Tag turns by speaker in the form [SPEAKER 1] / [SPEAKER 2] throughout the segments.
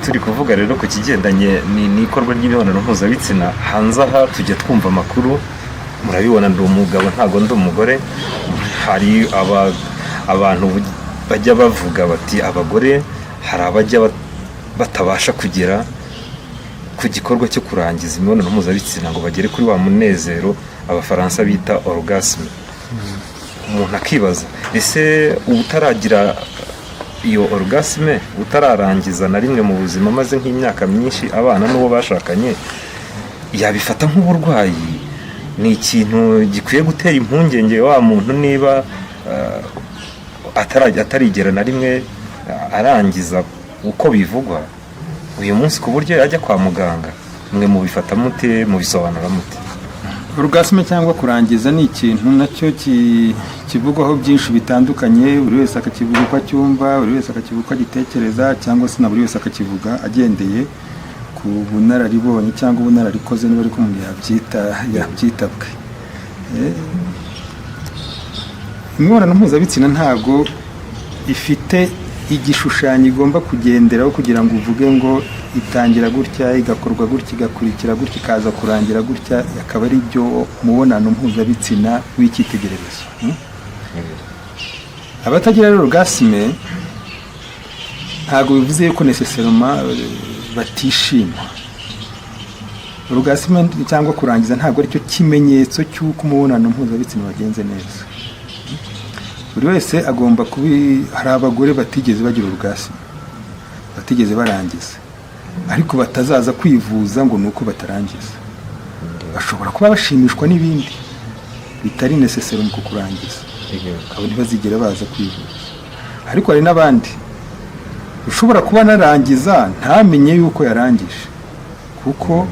[SPEAKER 1] turi kuvuga rero ku kigendanye n'ikorwa ry'imibonano mpuzabitsina, hanze aha tujya twumva amakuru, murabibona ndi umugabo ntago ndi umugore, hari abantu bajya bavuga bati abagore hari abajya batabasha kugera ku gikorwa cyo kurangiza imibonano mpuzabitsina ngo bagere kuri wa munezero abafaransa bita orgasme. Umuntu akibaza, ese utaragira iyo orgasme, utararangiza na rimwe mu buzima maze nk'imyaka myinshi abana n'uwo bashakanye, yabifata nk'uburwayi? Ni ikintu gikwiye gutera impungenge wa muntu niba atarigera na rimwe arangiza uko bivugwa uyu munsi, ku buryo yajya kwa muganga? Mwe mubifata mute, mubisobanura mute?
[SPEAKER 2] Orgasme cyangwa kurangiza ni ikintu nacyo kivugwaho byinshi bitandukanye, buri wese akakivuga uko acyumva, buri wese akakivuga uko agitekereza, cyangwa se na buri wese akakivuga agendeye ku bunararibonye cyangwa ubunararikoze niba ariko umuntu yabyita bwe. Imibonano mpuzabitsina ntabwo ifite igishushanyo igomba kugenderaho kugira ngo uvuge ngo itangira gutya, igakorwa gutya, igakurikira gutya, ikaza kurangira gutya, akaba ari byo mubonano mpuzabitsina w'icyitegererezo. Abatagira orgasme ntabwo bivuze yuko necessairement batishima. Orgasme cyangwa kurangiza ntabwo ari cyo kimenyetso cy'uko umubonano mpuzabitsina wagenze neza. Buri wese agomba hari abagore batigeze bagira orgasme, batigeze barangiza, ariko batazaza kwivuza ngo nuko batarangiza. Bashobora kuba bashimishwa n'ibindi bitari necessaire mu kurangiza, abo ntibazigera baza kwivuza. Ariko hari n'abandi ushobora kuba narangiza ntamenye yuko yarangije, kuko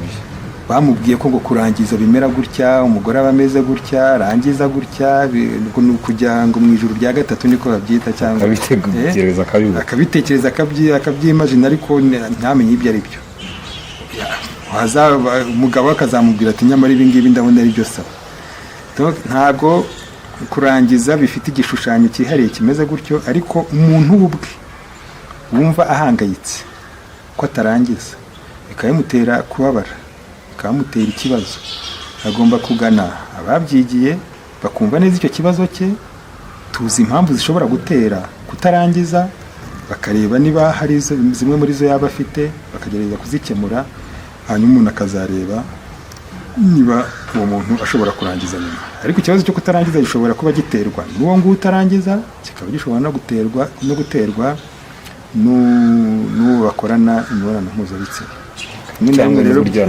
[SPEAKER 2] bamubwiye ko ngo kurangiza bimera gutya, umugore aba ameze gutya, arangiza gutya, kugira ngo mu ijuru rya gatatu niko babyita, cyangwa akabitekereza akabyimagina, ariko ntamenye ibyo ari byo. Umugabo akazamubwira ati nyamara ibi ngibi ndabona ari byo sawa. Ntabwo kurangiza bifite igishushanyo cyihariye kimeze gutyo, ariko umuntu ubwe wumva ahangayitse ko atarangiza bikabimutera kubabara, bikamutera ikibazo, agomba kugana ababyigiye bakumva neza icyo kibazo cye, tuzi impamvu zishobora gutera kutarangiza, bakareba niba hari zimwe muri zo yaba afite, bakagerageza kuzikemura, hanyuma umuntu akazareba niba uwo muntu ashobora kurangiza nyuma. Ariko ikibazo cyo kutarangiza gishobora kuba giterwa n'uwo nguwo utarangiza, kikaba gishobora no guterwa n'uwo bakorana imibonano mpuzabitsina,
[SPEAKER 1] cyangwa n'uburyo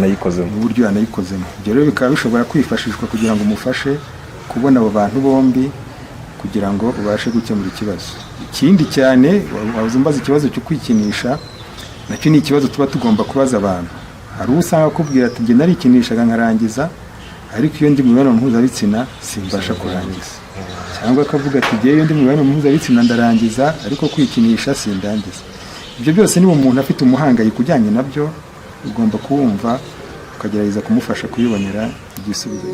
[SPEAKER 2] yanayikozemo. Ibyo rero bikaba bishobora kwifashishwa kugira ngo umufashe kubona abo bantu bombi, kugira ngo ubashe gukemura ikibazo. Ikindi cyane wazumbaza ikibazo cyo kwikinisha, nacyo ni ikibazo tuba tugomba kubaza abantu. Hari usanga akubwira ati njye narikinishaga nkarangiza, ariko iyo ndi mu mibonano mpuzabitsina simbasha kurangiza, cyangwa akavuga ati njye iyo ndi mu mibonano mpuzabitsina ndarangiza, ariko kwikinisha sindangiza. Ibyo byose niba umuntu afite umuhangayiko ujyanye nabyo, ugomba kuwumva ukagerageza kumufasha kuyibonera igisubizo.